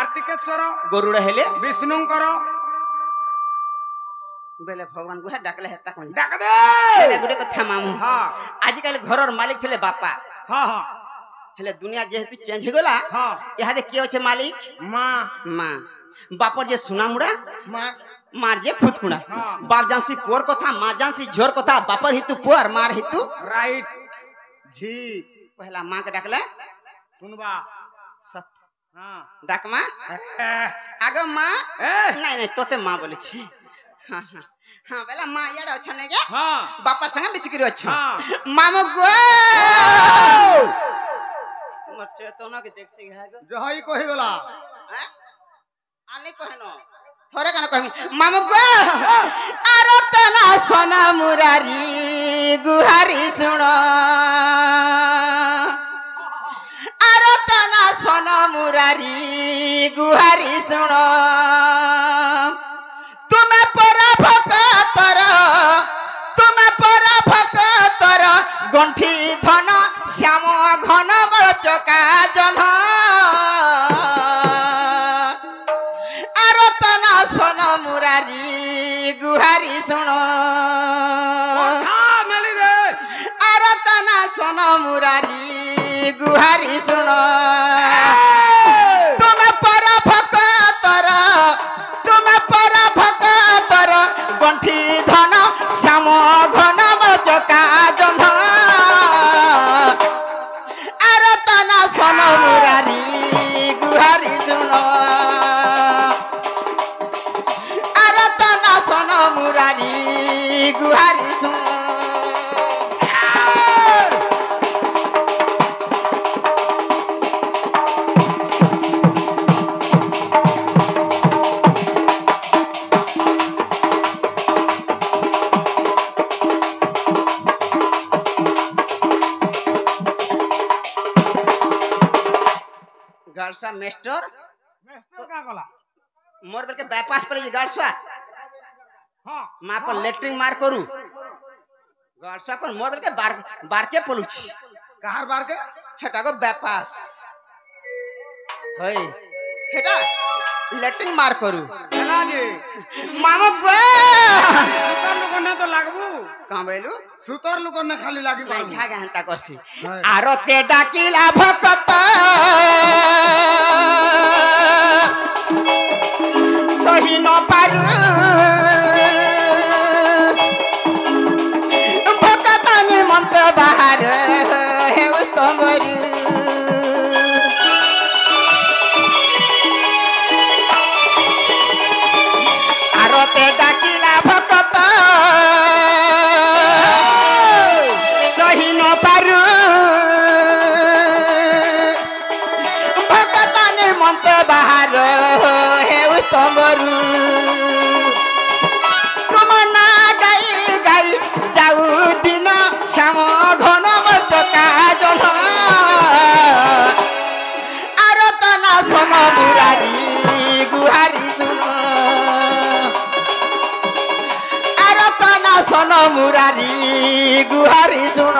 कार्तिकेश्वर गरुड़ हेले विष्णुंकर बेले भगवान को डाकले हेता कोन डाक दे हेले गुडे कथा मामू हां आजिकल घरर मालिक थे बापा हां हां हेले दुनिया जेहेतु चेंज हो गला हां यहाँ के अच्छे मालिक मां मां बापर जे सुना मुड़ा मां मार जे खुद कुड़ा हाँ। बाप जानसी पोर कथा मां जानसी झोर कथा बापर हितु पोर मार हितु राइट जी पहला मां के डाकले सुनबा सत हां डाक मां आगे मां नहीं नहीं तोते मां बोले छे हां हां हां बेला मां याड अच्छा ने गे हां बापर संग मिसी करियो अच्छा हां मामा गो तुमर चेतना के देख सी है गो जो हई कहि गला हैं आने कहनो थोड़े कना कहमी मामा गो आरो तना सोना मुरारी गुहारी सुनो आरो तना सोना मुरारी गुहारी सुनो तुम्हें परा भक्तर गंठी धन श्याम घन चका जन आरतना सन मुरारी गुहारी सुन आरतना सन मुरारी गुहारी सुन तुम्हें पर भक्तर गंठी धन श्याम घन चका जन आरतना सन मुरारी गुहारी सुन आरतना सन मुरारी गुहारी सुन गार्सा मेस्टर का गला मोर बेल के बाईपास पर गार्सा हां मां पर लेटरिंग मार करू गार्सा पर मोर बेल के बार के पलुची कहार बार के हेटा को बाईपास हई हेटा लेटरिंग मार करू चला जी मामा बे सुतर लोगन ने तो लागबू का बेलू सुतर लोगन ने खाली लागी नहीं घा घंटा करसी हाय। आरते डाकिला भक्त सही न पारू भक्त निमंत बाहर हे उस्तमरू आरते डाकिला भक्त सही न पारू भक्त निमंत बाहर हे उस्तमरू तुम ना गाई गाई जाऊ दिन श्याम घन चका जन आरतना सन मुरारी गुहारी सुन आरतना सन मुरारी गुहारी सुन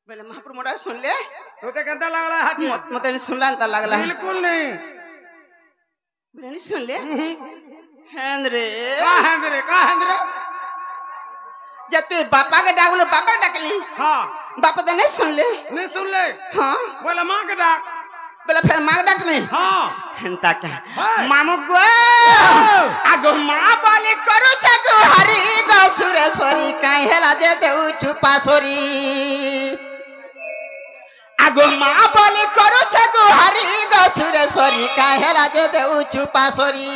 महाप्रभु मोड़ा सुन ले तोते केंता लागला हाथी मत नहीं सुनला त लागला बिल्कुल नहीं नहीं सुन ले हेंद्रे का हेंद्रे जते बापा के डाकलो बापा डाकली हां बापा तो नहीं सुन ले हां बोला मां के डाक बोला फिर मां डाक में हां हेंता का मामू गो आगो मां बोली करू छगो हरि गो सुरेश्वरी काई हेला जे देउ चुपा सोरी आगो मां बोली करू छगो हरि गो सुरेश्वरी काई हेला जे देउ चुपा सोरी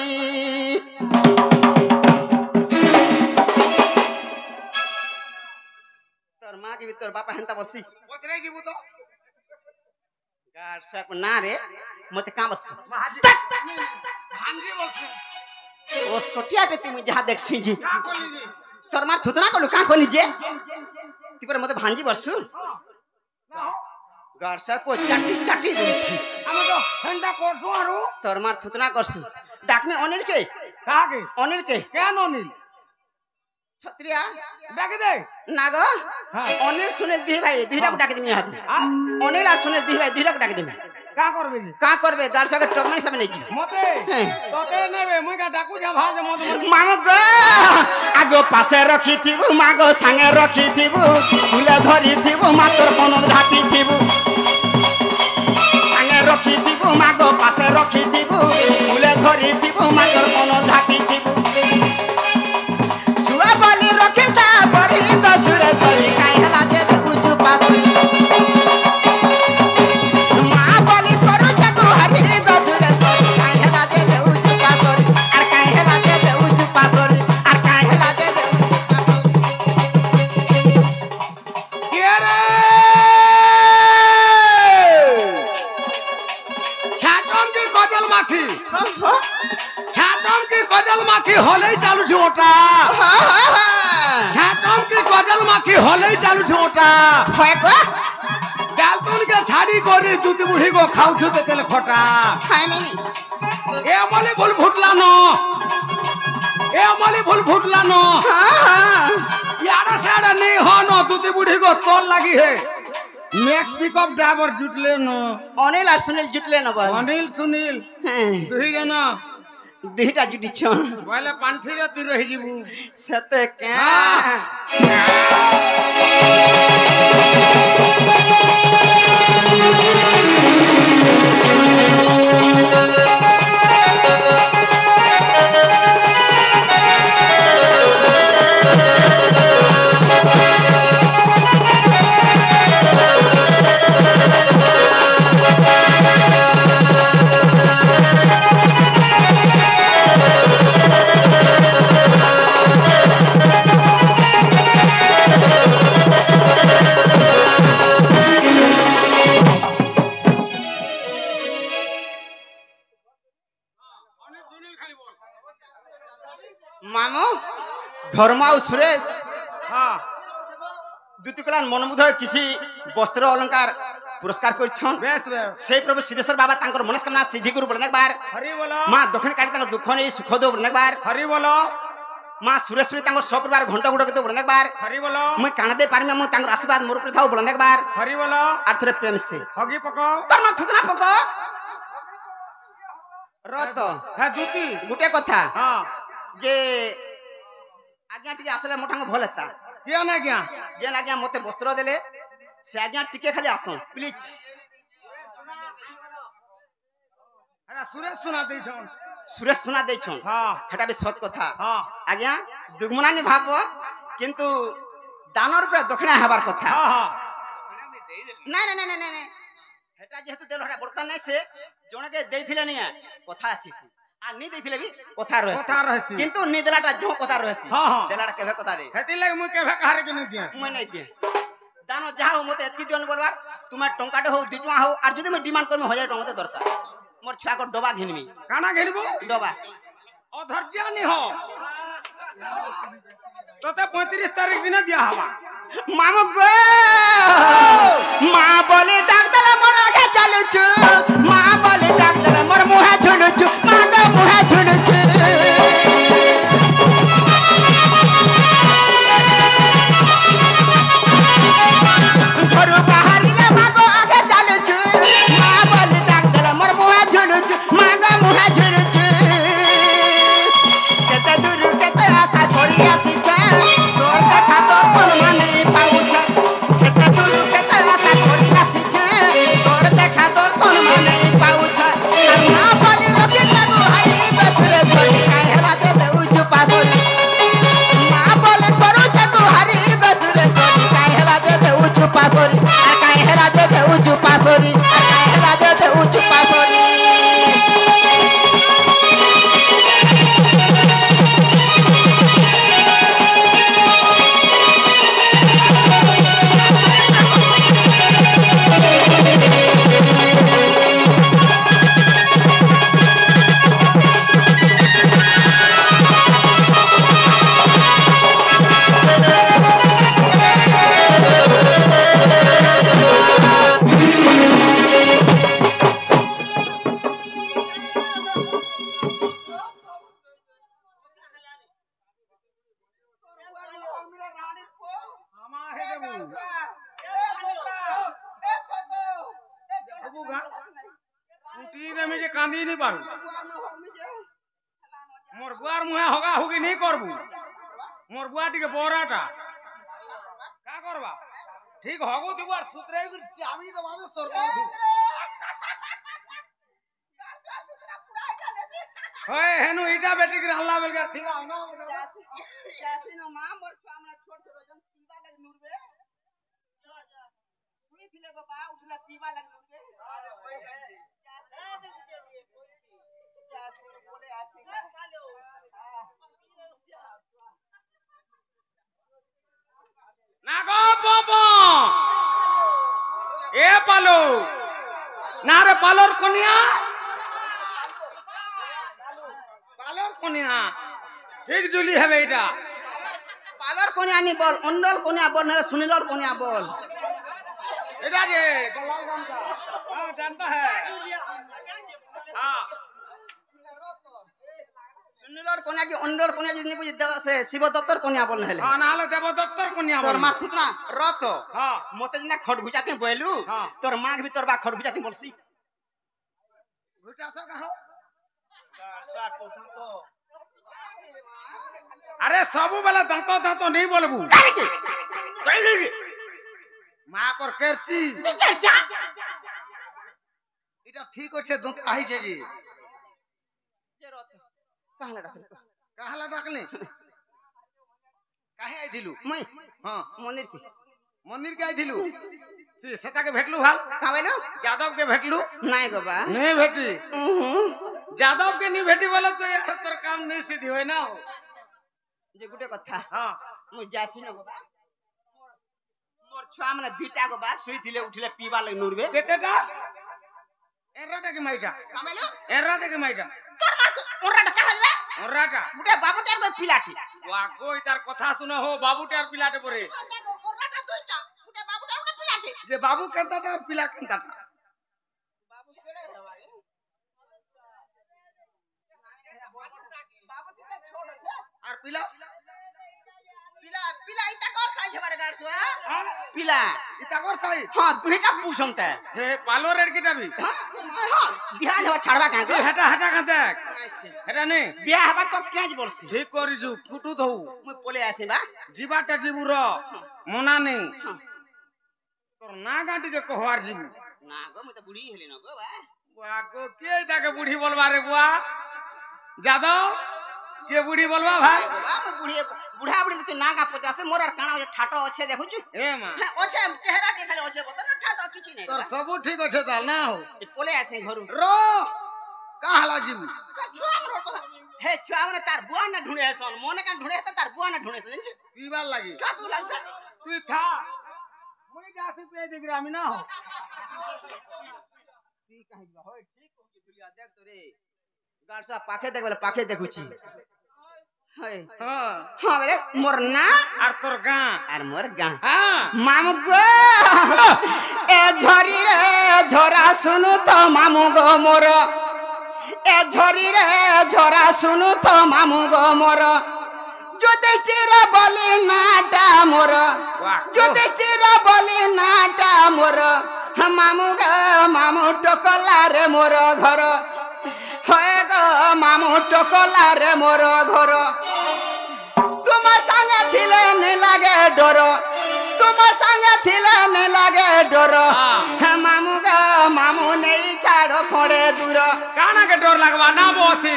तोर मां के भी तोर बापा हेंता बसी ओतरे जीबू तो গার সাপ না রে মতে কাম আছে মাহাজি ভাঙ্গি বলছে ওস কটিয়াতে তুমি যাহা দেখছি জি কা করলি জি তোর মার থুতনা কলু কা কলি যে তুই পরে মতে ভাঞ্জি বসু গার সাপ চাটি চাটি দিছি আমি তো ঠান্ডা করছো আর তোর মার থুতনা করছু ডাকমে অনিল কে কাকে অনিল কে কেন নীল ছত্রিয়া ডাকে দে না গো হ্যাঁ অনিল সুনীল দুই ভাই দুইটা ডাকে দিমি হাতে আর অনিল আর সুনীল দুই ভাই দুইটা ডাকে দিমি কা করবে জি কা করবে গার সাপে টকমাই সামনে কি মতে তোতে নেবে মুই কা ডাকু যা ভাজে মত মাম গো আগো পাশে রখিথিবু মাগো সাঙ্গে রখিথিবু ফুলে ধরিথিবু মাতর পনদ ঢাকিথিবু সাঙ্গে রখিথিবু মাগো পাশে রখিথিবু ফুলে ধরিথিবু মাতর পনদ ঢাকিথিবু ছুয়া বলি রখিতা বরি দসুরে সরি কাই হেলা দে বুঝু পাসুরি মা বলি করু জাগু হরি দসুরে সরি কাই হেলা দে বুঝু পাসুরি আর কাই হেলা দে বুঝু পাসুরি আর কাই হেলা দে বুঝু পাসুরি কে রে ছাটন কি কজল মাখি ছাটন কি কজল মাখি হলেই চালুছে ওটা ছাটন কি কজল মাখি হলেই চালুছে ওটা হয় গো গালতুন কে ছাড়ি করে দুতি বুড়ি গো খাউছু তে তেল খটা খাইনি এ আমলে ভুল ফুটলা ন এ আমলে ভুল ফুটলা ন ইয়ারা সাড়া নেই হ ন দুতি বুড়ি গো তোর লাগি হে নেক্সট পিকअप ड्राइवर जुटले न অনিল আর সুনীল জুটলে না বল अनिल सुनील হ্যাঁ দুই জন দুইটা জুটিছ বলে পান্ঠিরে তুই রহি যিবু সতে কে মামু ধর্ম আর সুরেশ हां দুতিকলান মনোমুগ্ধ কিছু বস্ত্র অলঙ্কার পুরস্কার করছন बेस बेस সেই প্রভু সিদ্ধেশ্বর বাবা তাঙ্কর মনস্কামনা সিদ্ধি করু বলে একবার हरि बोलो মা দক্ষিণ কালী তাঙ্কর দুঃখ নেই সুখ দেব বলে একবার हरि बोलो মা সুরেশ্বরী তাঙ্কর সপরিবার ঘন্টা গুড়কে দেব বলে একবার हरि बोलो মুই কানা দে পারিমি মু তাঙ্কর আশীর্বাদ মোর উপরে থাও বলে একবার हरि बोलो আর থরে প্রেম সে हगी पको তোর মা থুতনা পক রত है दूती গুটে কথা हां যে আজ্ঞা টিকে আসলে মোটাঙ্গ ভাল হেতা किया ना क्या যে আজ্ঞা মতে বস্ত্র দেলে সে আজ্ঞা টিকে খালি আসন প্লিজ अरे सुरेश सुना दे छन সুরেশ শোনা দেইছন हां হেটা বি সত কথা हां আজ্ঞা দুগমনানি ভাব কিন্তু দানর উপরে দক্ষিণা হবার কথা हां हां না না না না না হেটা যেহেতু দেল হেটা বর্তমান নাই সে জনকে দেইছিলে নিয়া কথা আছিছি আর নি দেইছিলে বি কথা রহেছি কথা রহেছি। কিন্তু নি দেলাটা जो কথা রহেছি हां हां দেলাটা কেবে কথা রে हेती लगे मु के कहारे के नहीं दिया মই নাই দিয়ে দান যাহা হো মতে এতকি দিন বলবার তোমার টঙ্কাটা হো 2 টাকা হো আর যদি মই ডিমান্ড করমি 1000 টাকা মতে দরকার মোর ছুয়া কো ডবা ঘিনমি काना घेलबो ডবা अधर्ज्या नहीं हो तोते 35 तारीख दिन दिया हवा মামু গো মা বলে ডাক দলা মোর আগে চালুছু মা বলে ডাক দলা মোর মুহে ঝুলুছু মা গো মুহে ঝুলুছু ঘরু বাহারিলে মা গো আগে চালুছু মা বলে ডাক দলা মোর মুহে ঝুলুছু মা গো মুহে ঝুলুছু কেতে দূর কেতে আশা করি আসিছ তোর দেখা দর্শন মানে পাউছ কেতে দূর কেতে আশা করি আসিছ তোর দেখা দর্শন মানে পাউছ আর মা বলি রবি জাগু হারি বসরে সরি কাই হেলা যে দেউছু পাসরি মা বলে করু জাগু হারি বসরে সরি কাই হেলা যে দেউছু পাসরি আর কাই হেলা যে দেউছু পাসরি আর কাই হেলা যে দেউছু পাসরি को गा कुटी रे में जे कांदी नहीं पारू मोर बुआर मुहे होगा होगी नहीं करबू मोर बुआ टिके बोराटा का करबा ठीक होगो दुबार सुतरे चाबी दबावे सरबो दू होय हेनु इटा बेटी के हल्ला बेल कर ठीक आ ना जैसे न मां मोर छुआ हमरा छोट छोट जन पीवा लग नुरबे सुई दिले बाबा उठला पीवा लग नुरबे अरे वही जैसे बोले आसी ना गो बाबा ए पालो ना रे पालोर कोनिया पालोर कोनिया ठीक जुली है बेटा पालर कोनिया नहीं बोल अंडल कोनिया बोल ना सुनीलर कोनिया बोल बेटा जे दलाल गांव का हां जानता है हां सुनीलर कोनिया की अंडल कोनिया जितनी बुझ से शिव दत्तर कोनिया बोल हेले हां नाले देवदत्तर कोनिया तोर बोल मार थुतना रत हां मते जना खट घुचाते बोलू हाँ। तोर मांग भी तोर बा खट घुचाते बोलसी घुटा सो कहो अरे सबु बेला दांतो दांतो नहीं बोलबू कहली मां पर करची करचा इटा ठीक होछे दुत आही छे जी जे रत कहला रखले कहला डाकले काहे आइथिलु मैं हां मंदिर के के आइथिलु से सेता के भेटलु हाल का बोलो यादव के भेटलु नहीं गो बा नहीं भेटी यादव के नहीं भेटी बोले तो यार तोर काम नहीं सीधी होय ना जे गुटे कथा हां मु जासी न गो बा मोर छुआ मने दुटा गो बा सुई दिले उठले पीवा लग नुरबे केतेटा एराटा के माइटा का बोलो एराटा के माइटा तोर मार ओराटा का हलबे ओराटा गुटे बाबू टेर को पिलाटी वा कोई तार कथा सुनो हो बाबू टेर पिलाटे परे ओराटा दुटा गुटे बाबू टेर को पिलाटी जे बाबू केंताटा और पिला केंताटा बाबू केड़े हवारे बाबू टिके छोड़ छे और पिला पिला इता कर साइज हमारे घर से हां पिला इता कर सही हां दुटा पूछनते हे पालो रेड किटा भी हां बिहान हवा छाड़वा काहे तू हटा हटा का देख ऐसे हटा ने बिया हवा तो केज बोलसी ठीक करी जु कुटू धौ मु बोले आसे बा जीवाटा जीबुर मना नहीं तोर ना गाटी के कहवार जीबु ना गो मु तो बुढ़ी हेली न गो बा बुआ को के ताके बुढ़ी बोलवा रे बुआ जादव के बुढ़ी बोलवा भाई गो बा मु बुढ़ी बुढ़ा बुढ़ी तो नागा पचासे मोर काना ठाटो अच्छे देखु छु ए मां अच्छे चेहरा देखाले अच्छे बता ना ठाटो किछि नहीं तोर सब ठीक अछि त ना हो बोले आसे घरु रो का हला जीबु छुआ मरो को हे छुआ मने तार बुआ ना ढूंढे सन मोने का ढूंढे त तार बुआ ना ढूंढे सन छ पीवार लागी का तू लग जा तू था मुई जासे पे दिख रहा ना हो ठीक है बा होय ठीक हो कि दुलिया देख तो रे गारसा पाखे देख बोले पाखे देखु छी हाय हां हां बोले मोर ना और तोर गा आर मोर गा हां मामू गो ए झरी रे झोरा सुनु तो मामू गो मोर ए झरी रे झोरा सुनु तो मामू गो मोर जो देखिरा बोली नाटा मोर जो देखिरा बोली नाटा मोर मामू गो मामू टोकला रे मोर घर होए गो मामू टोकला रे मोर घर तुम्हार संगे थिले नहीं लागे डर तुम्हार संगे थिले नहीं लागे डर मामू गो मामू नहीं छाड़ो खोड़े दूर काना के डर लगवा ना बोसी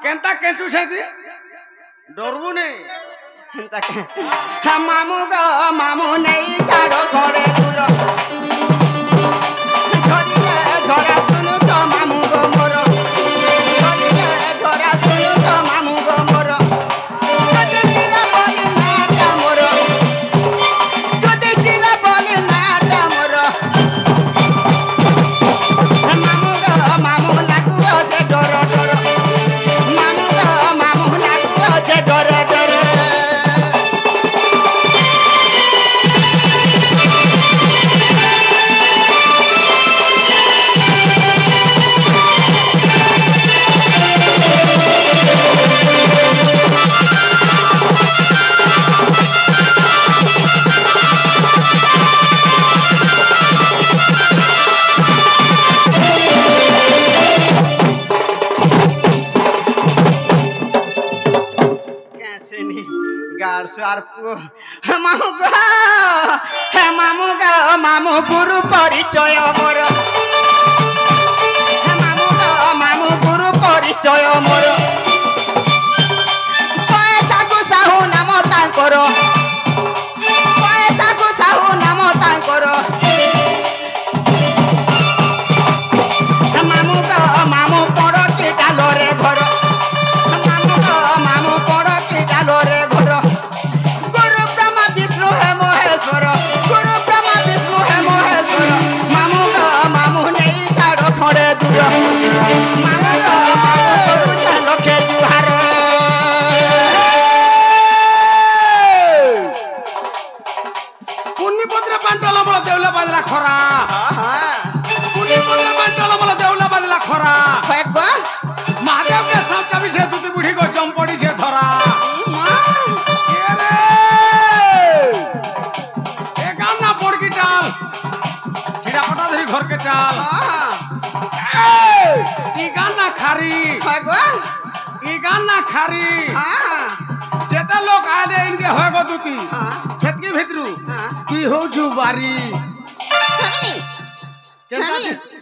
केंता केचू छै दी डरबू नहीं मामू गो मामू नहीं छाड़ो खोड़े दूर झोरा सुनु तो मामू गो मोर झोरा सुनु तो मामू गो मोर बोली नाटा मोर जो देखिरा बोली नाटा मोर मामू गो मामू लागू जे डर डर मामू गो मामू लागू जे डर डर गारसार पुओ मामू गो हे मामू गो मामू गुरु परिचय मोर हे मामू गुरु परिचय मोर पैसा को साहू नाम तांकर पैसा को साहू नाम तांकर मामू पड़ के डालरे घर मामू पड़ के डालरे घर गुरु ब्रह्मा विष्णु है महेश्वर गुरु ब्रह्मा विष्णु है महेश्वर मामू नहीं छाड़ो खड़े दूर मामू करू चलो के जुहार पुण्यपत्र पांडला बोला देवला बाजला खरा पुण्यपत्र पांडला बोला देवला बाजला खरा महादेव के सामचा भी छे दूती बुढ़ी को जम पड़ी छे धरा ए गाना पोड़ की टाल छिड़ा पटा धरी घर के टाल ई गाना खारी ई गाना खारी जेता लोग आले इनके होगो दूती सेतकी भितरू की हो छु बारी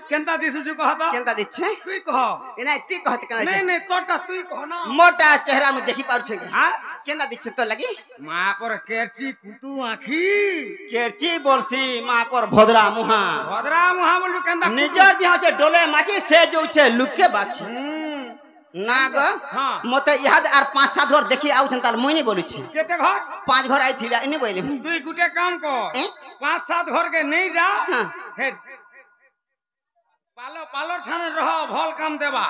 केंता दिसु जो कहता केंता दिच्छे तुई कह एना ती कहत कना नहीं तोटा तुई कह ना मोटा चेहरा में देखि पाउ छे हां केंता दिच्छे तो लगी मां कर केरची कुतु आखी केरची बोलसी मां कर भद्रा मुहा बोलु केंता निजर जे होचे डोले माची से जो छे लुके बाछी नाग हां मते याद आर 5-7 घर देखि आउ छन ताल मुई नहीं बोलु छी केते घर 5 घर आई थिला इने बोले तुई गुटे काम कर 5-7 घर के नहीं जा हे पालो ठाने रहो भल काम देबा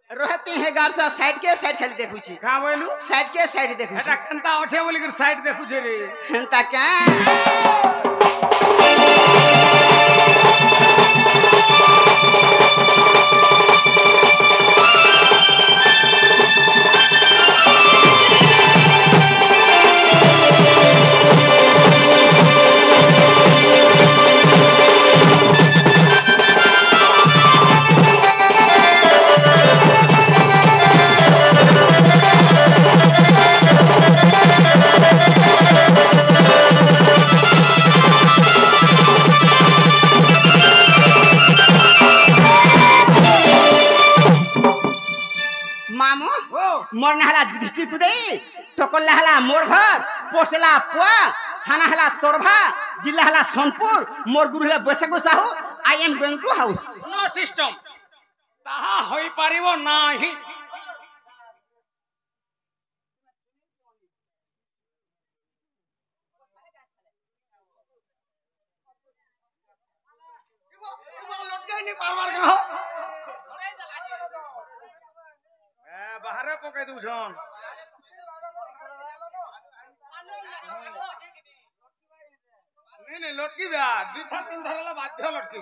रहते हैं गारसा साइड के साइड खाली देखु छी का बोलू साइड के साइड देखु छी एटा केंता ओठे बोली के साइड देखु छे रे केंता क्या मोर नहला युधिष्ठिर पुदे टकल हला मोर घर पोस्टला पुआ थाना हला तोरभा जिला हला सोनपुर मोर गुरु हला बैसागो Sahu I am going to house no system ताहा होई पारिबो नाही लटकाई नहीं पारवार का बाहरे पके दू छन नहीं लटकी बा दुई थार तीन थारला बाध्य लटकी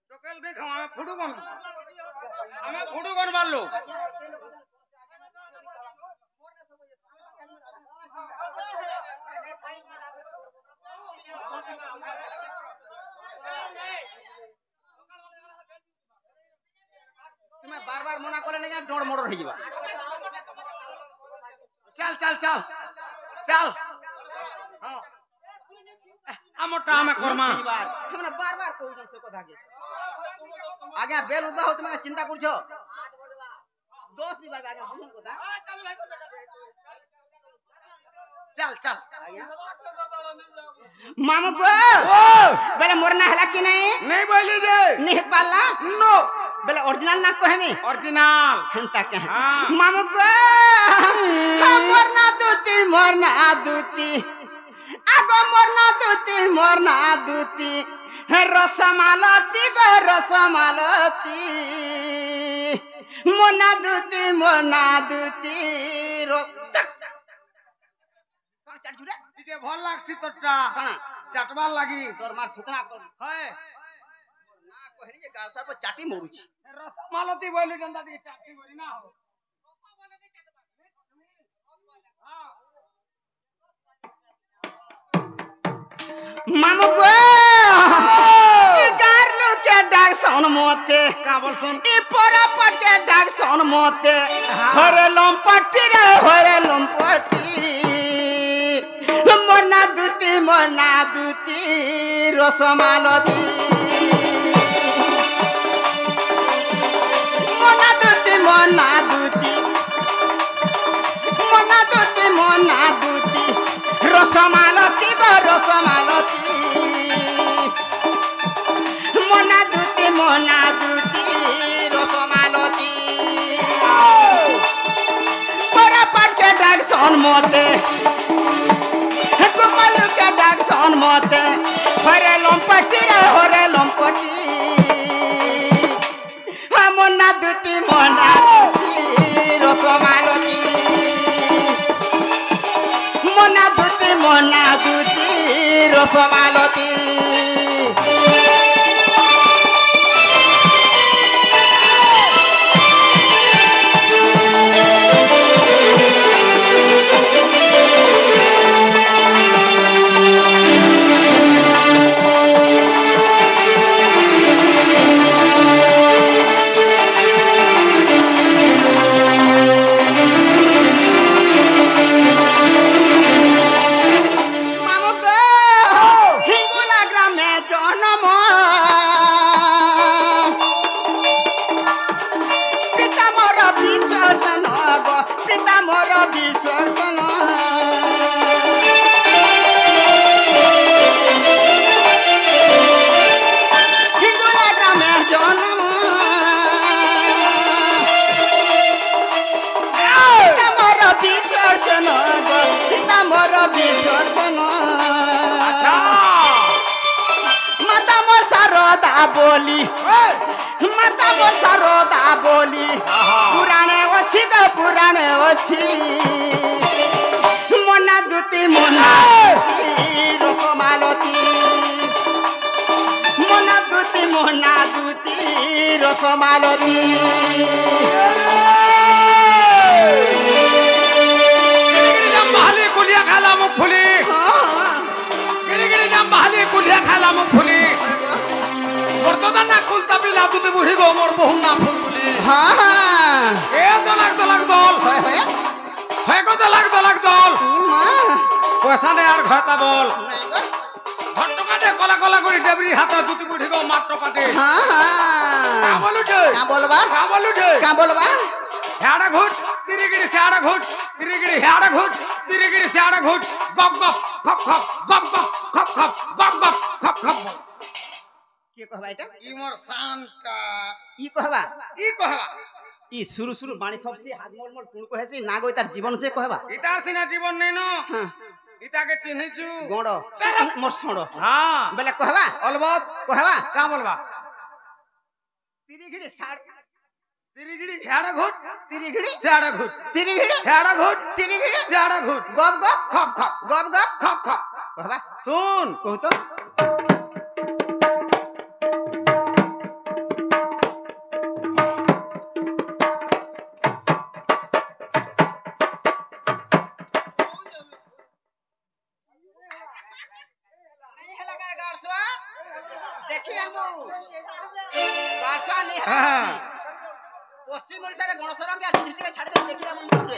टोकेल नहीं खाओ हमें फुडू कौन मार लो तुम्हें बार-बार मना करे नहीं डोड़ मोड़ रही बा चल चल चल चल हां আমটা আমি করমা তোমরা বারবার কই দিছো কথা কে আগে বেল উদবা হো তুমি চিন্তা করছো দোষ বিভাগ আগে বুঝুন কথা চল ভাই चल चल मामू को बेले मोरना हला कि नहीं बोली रे नहीं पाला नो बेले ओरिजिनल ना को हमें ओरिजिनल हंता के मामू को मोरना दूती आगो मोरना दूती रसमालती गो रसमालती मोना दूती रो इते भल लागछि तोटा चाटबार लागि तोर मार थुकना कर है ना कहरी जे गारसा पर चाटी मोरुछि रसमालती बोलू जनता के चाटी बोली ना हो मामू को सोन मोते का बोलसन ई परापट के डाक सोन मोते हरे लंपटी रे हरे लंपटी मना दूती रसमालती मना दूती रसमालती गो रसमालती मना दूती रसमालती परापट के डाक सोन मोते गोपाल के डाक सोन मोते हरे लंपटी रे हरे लंपटी मना दूती रसमालती मना दूती रसमालती बोली माता वर्षा रोदा बोली पुराणे अच्छी मना दूती रसमालती मना दूती रसमालती महाली कुलिया खाला मुख फुली गिड़ी जाम महाली कुलिया खाला मुख फुली বর্তমান না কুলতা পিলা তুই বুড়ি গো মোর বহু না ফুল তুলি এ দলাক দল হয় কত দলাক দল পয়সা নে আর ঘটা বল ঘটকাটে কলা করে ডেবরি হাতা দুটি বুড়ি গো মাত্র কাটে কা বলুছে হেড়া ঘুট তিরিগিড়ি সেড়া ঘুট তিরিগিড়ি হেড়া ঘুট তিরিগিড়ি সেড়া ঘুট গপ খপ গপ খপ খপ के कहबा एटा ई मोर शांता ई कहबा ई शुरू बाणी खपसी हाथ मोर कुण कहेसी ना गो तार जीवन से कहबा इतार सिना जीवन नै न इता के चिन्हिचु गोडो मोर सोडो हां बेले कहबा अलबत कहबा का बोलबा तिरिगिड़ी साड़ तिरिगिड़ी हेड़ा घुट तिरिगिड़ी सेड़ा घुट तिरिगिड़ी हेड़ा घुट तिरिगिड़ी सेड़ा घुट गप खप खप कहबा सुन कहू तो पश्चिम ओडिसा रे गणेश रंग आसी दिस्ट्रिक्ट छाड़ दे देखिया हम रे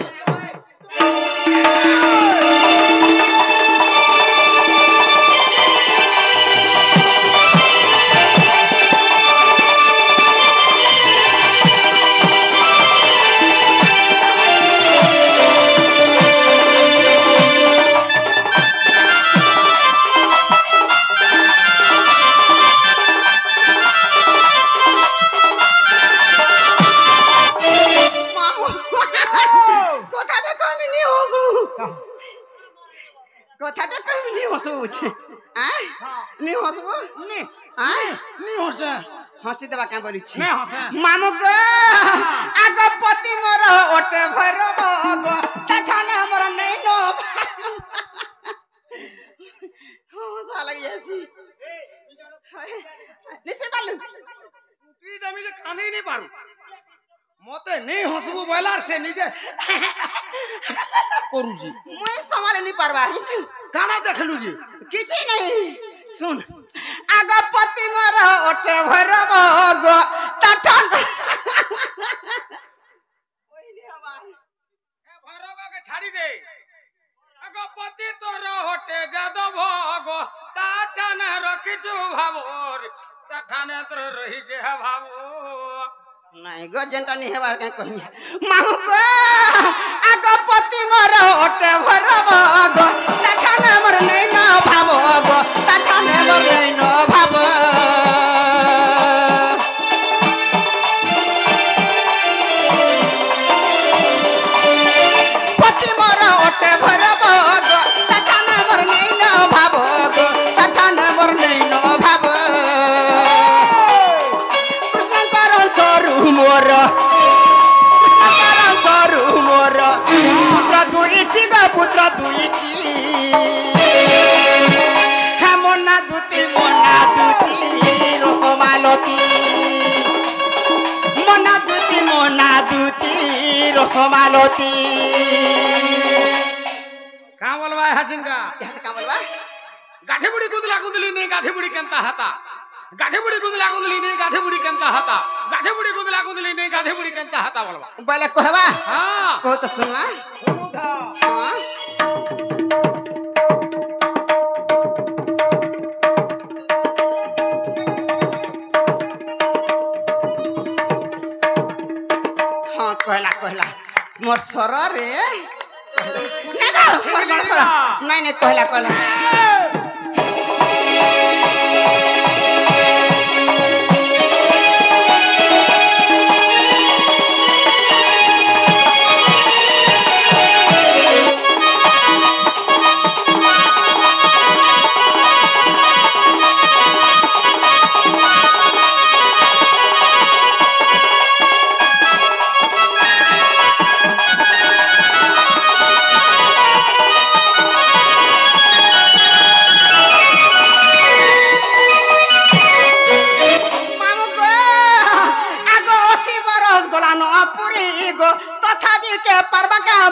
কথাটা কইমি নি হসু বুঝে নি হসবো নি হসে हसी देवा क्या बोली छी मामू गो आगो पति मोर ओटे भर गो तठाने हमर नहीं नो हंसा लगी ऐसी निसर बालू तू दमिले कांदे नहीं पारू मते नहीं हसबो बोलार से निजे करू जी मैं संभाल नहीं पारबा काना देखलु जी किछि नहीं सुन आगा पति मोर ओटे भरब गो तठन भरब के छाड़ी दे आगा पति तोर होटे जादव गो ताठाने रखिछु भाबोर ताठाने तोर रही जे भाबो नहीं गो जेंटा नहीं हेबार के कहिया माहु गो आगा पति मोर ओटे भरब गो तठन मोर नहीं न भाबो गो तठन मोर नहीं न भाबो पति मोर ओटे भरब गो तठन मोर नहीं न भाबो गो तठन मोर नहीं न भाबो कृष्ण करण सरू मोर पुत्र दुईटी गो पुत्र दुईटी हे मोना दूती रसमालती मोना दूती रसमालती का बोलबा हजिन का क्या बोलबा गाठी बुड़ी गुदला गुदली नहीं गाठी बुड़ी केंता हता गाठी बुड़ी गुदला गुदली नहीं गाठी बुड़ी केंता हता गाठी बुड़ी गुदला गुदली नहीं गाठी बुड़ी केंता हता बोलबा बोले कहबा हां को तो सुनना सुनो था हां हां कहला मोर सर रे नहीं ना मोर सर नहीं कहला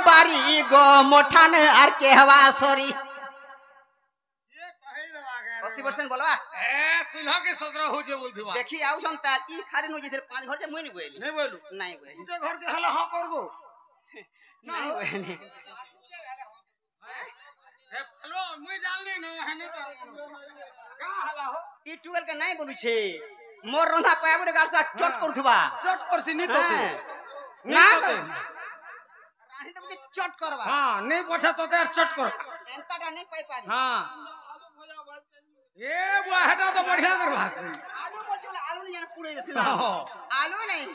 बारी गो मोठान आर के हवा सॉरी ये कहे दवा गे 80% बोलवा ए सुलह के 17 हो जे बोलथि बा देखी आउ संता ई खारे नो जिधर 5 घर जे मुई नहीं बोली नहीं बोलू नहीं बोली उटे घर के हला हां कर गो नहीं बोली हेलो मुई जाननी नहीं है नहीं तो का हला हो ई 12 के नहीं बोलू छे मोर रंधा पाया गार सा चट करथबा चट करसी नहीं तो ना राही तो मुझे चट करवा हां नहीं पछा तो तेर चट कर एंताटा नहीं पाई पारी हां ए बुआ हटा तो बढ़िया करवा से आलू बोल आलू नहीं जाने पुड़े देसी ना आलू नहीं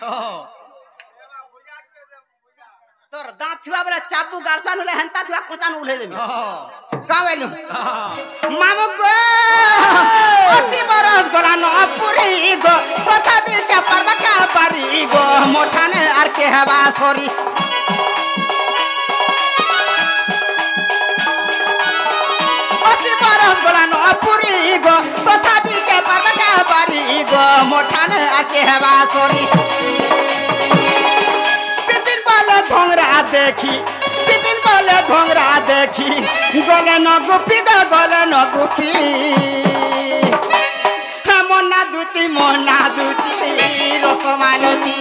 तोर दांत थुआ वाला चाबू गारसा नले हंता थुआ कोचान उले देमी का वेलु मामू गो 80 बरस गोला न पुरी गो तथापि के परवा का बारी गो मोठाने आर के हवा सॉरी गो तथापि के परवा बारी गो मोठान आके हवा सॉरी पिपिन वाले धोंगरा देखी गले न गुपी मोना दूती रसमालती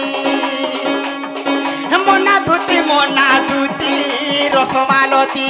मोना दूती रसमालती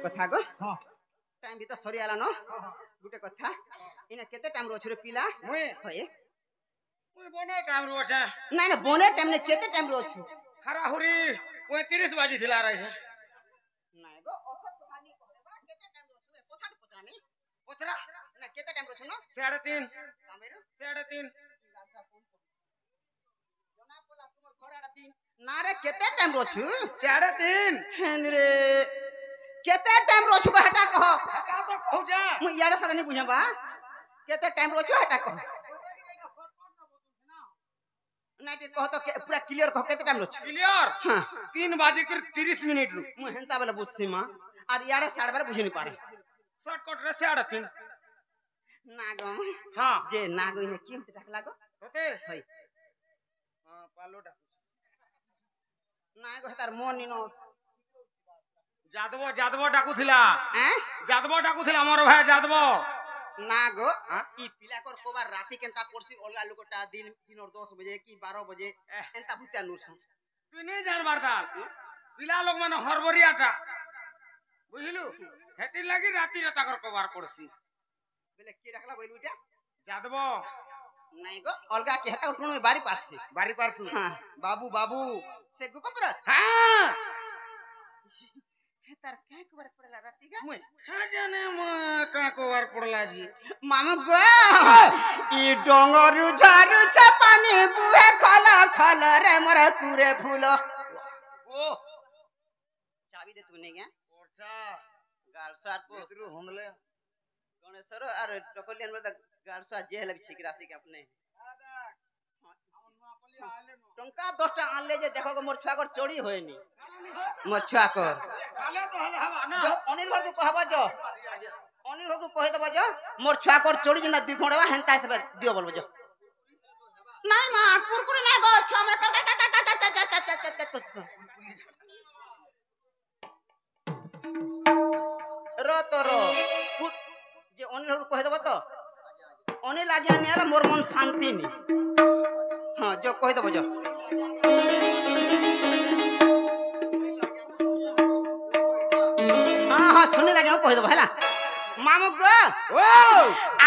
कथा गो हां टाइम भी तो सरी आला न गुटे कथा इने केते टाइम रो छरे पिला मुई होए मुई बने टाइम रो छ नहीं ना बोने टाइम ने केते टाइम रो छु हराहुरी 35 बाजी थिला रही छ नहीं गो औसत कथा नहीं कहबा केते टाइम रो छु पोथाट पोथरा नहीं पोथरा ना केते टाइम रो छु न 3.5 कामेरो 3.5 जना पोला तुमर घर आड़ा 3 ना रे केते टाइम रो छु 3.5 हेन रे केते टाइम रोछु को हटा कह हटा तो कहू जा मु याडा साडा नहीं बुझबा केते टाइम रोछु हटा कह नहीं कह तो पूरा क्लियर कह केते टाइम रोछु क्लियर हां 3:30 रु मु हेंता बेला बुझसी मां और याडा साडा बेला बुझी नहीं पारे शॉर्टकट रे साडा 3 नागम हां जे नागो ने की हम डाक लागो तते हई हां पालो डाक नागो तार मन नो जादव डाकुथिला हैं जादव डाकुथिला हमर भाई जादव नागो हां ई पिला कर कोबार राती केनता पड़सी अलगा लोकटा दिन और 10 बजे की 12 बजे एंता भुत्या नुस तू नहीं जान बारदाल पिला लोग माने हरबरियाटा बुझलु हेती लागी राती राता कर कोबार पड़सी बेले के डाकला बोलु इटा जादव नहीं गो अलगा के हता उठनो बारी पारसी बारी पारसु हां बाबू बाबू से गुपपर हां तार काय कोबार पड़ला राती का मैं खा जाने का कोबार पड़ला जी मामा गो ई डोंगरु झारु छपानी बुहे खला खला रे मरा कुरे फूल ओ चाबी दे तूने क्या ओरसा गाल सार पो इतरु हमले गणेशर और टोकलियन में गारसा जेल छिक राशि के अपने टंका 10 टा आन ले जे देखो मोर छुआ कर चोरी होएनी मोर छुआ कर काले तो हले हवा ना अनिल घर को कहबा जो अनिल घर को कह दबा जो मोर छुआ कर चोरी जिना 2 घंटा हेंता से दियो बोलबो जो नहीं मां कुरकुरे ना गो छुआ में कर रो तो रो जे अनिल घर को कह दबा तो अनिल आज्ञा नहीं आला मोर मन शांति नहीं हां जो कह दबो जो हां सुने लगे हम कह दबो हैला मामू गो ओ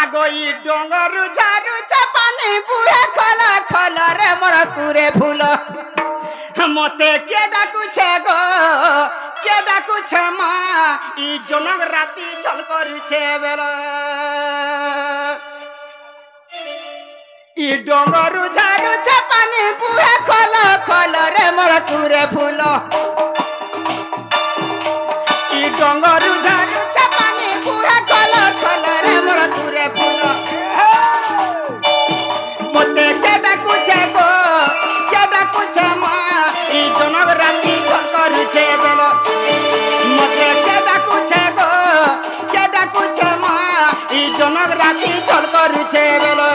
आगो ई डोंगरु झारु छपानी बुहे खला खला रे मोरा कुरे फूल मते के डाकू छे गो के डाकू छे मां ई जनक राती चल करू छे बेला ई डोंगरु झारु छपानी बुहे खला खला रे मोरा कुरे फूल ई डोंगरु झारु छपानी बुहे खला खला रे मोरा कुरे फूल मते के डाकू छे गो के डाकू छे मां ई जनक राती चल करू छे बेला मते के डाकू छे गो के डाकू छे मां ई जनक राती चल करू छे बेला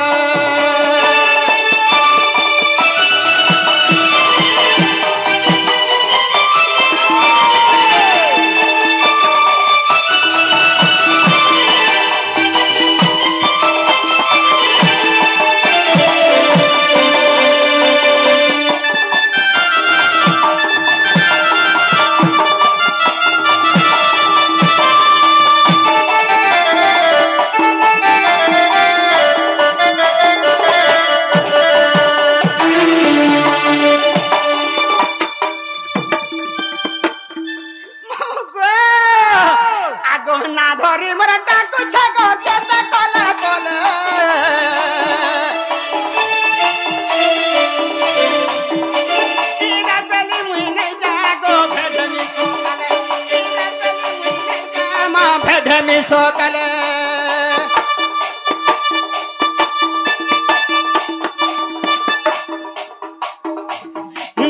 सकाले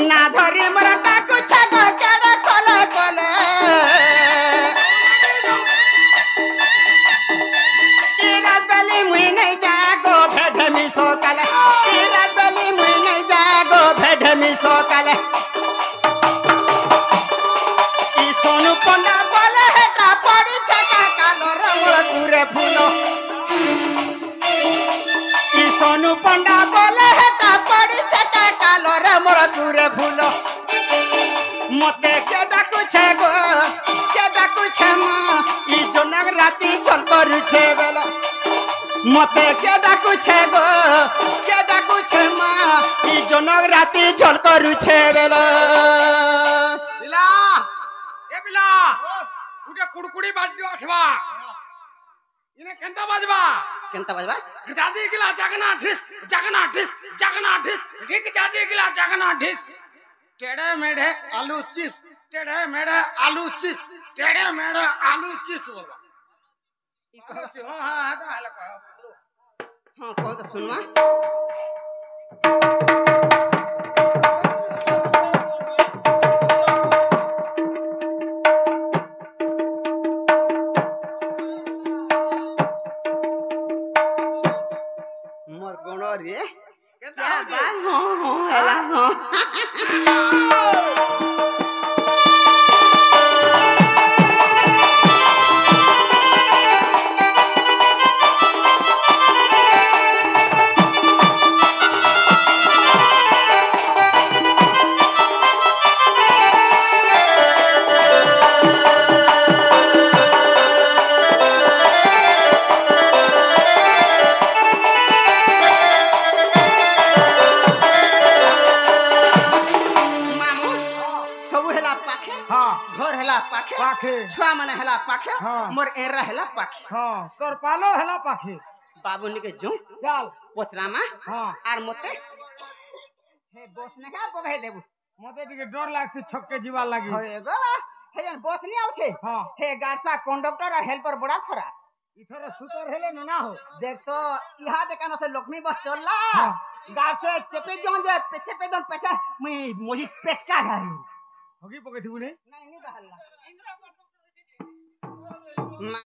ना धरी मरा टाकू छागो केडा कले कले इरा बली मुई नहीं जागो भेडमी सकाले इरा बली मुई नहीं जागो भेडमी सकाले ई सोनू पंडा बोले हेटा पड़ी छका कालो रमळ कुरे फूलो ई सोनू पंडा बोले हेटा पड़ी छका कालो रमळ कुरे फूलो मते के डाकू छे गो के डाकू छे मां ई जनक राती चल करू छे बेला मते के डाकू छे गो के डाकू छे मां ई जनक राती चल करू छे बेला बिला ए बिला गुटे कुड़कुड़ी बाजो अठवा इने केंता बाजबा जादी गिला जगना ढिस ढिक जादी गिला जगना ढिस टेढ़े मेढ़े आलू चिप्स टेढ़े मेढ़े आलू चिप्स बोला हां हां हटा हला हां कहो तो सुनवा मोर गणो रे क्या बात हां हां हला हां घर हेला पाखे पाखे छुआ माने हेला पाखे हाँ। मोर एरा हेला पाखे हाँ तोर पालो हेला पाखे बाबूनी के जो चल पोचरामा हाँ आर मते हे बसने का बगाई देबू मते टिके डर लागছে छक्के जीवा लागी होए गो हे जन बस नहीं आउछे हाँ हे गाड़सा कंडक्टर और हेल्पर बड़ा खरा इथर सुतर हेले ना हो देख तो यहाँ देखा से लक्ष्मी बस चलला हाँ। गाड़ से चेपे जोन जे चेपे दोन पेचा मैं मोजी पेचका घाई होगी पके थी नहीं नहीं बहल्ला